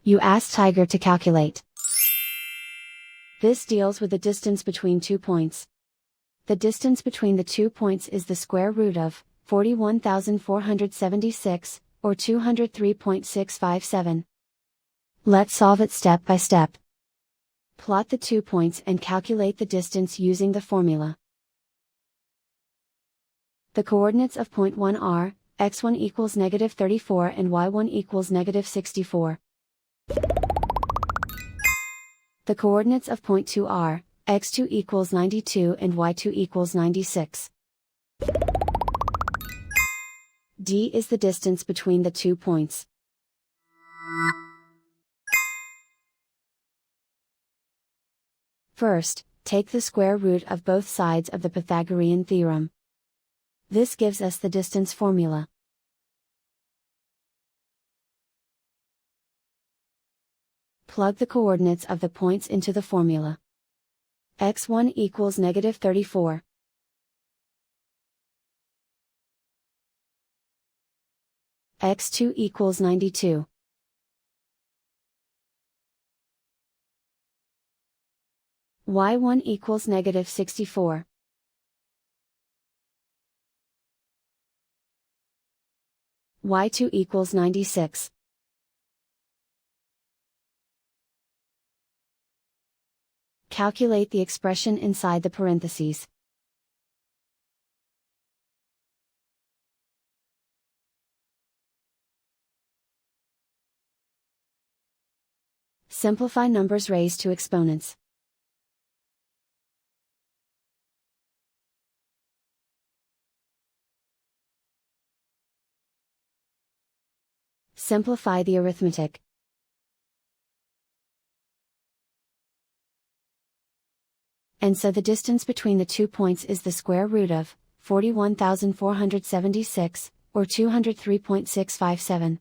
You ask Tiger to calculate. This deals with the distance between 2 points. The distance between the 2 points is the square root of 41,476, or 203.657. Let's solve it step by step. Plot the 2 points and calculate the distance using the formula. The coordinates of point 1 are, x1 equals -34 and y1 equals -64. The coordinates of point 2 are, x2 equals 92 and y2 equals 96. D is the distance between the 2 points. First, take the square root of both sides of the Pythagorean theorem. This gives us the distance formula. Plug the coordinates of the points into the formula. x1 equals -34. x2 equals 92. y1 equals -64. y2 equals 96. Calculate the expression inside the parentheses. Simplify numbers raised to exponents. Simplify the arithmetic. And so the distance between the 2 points is the square root of 41,476, or 203.657.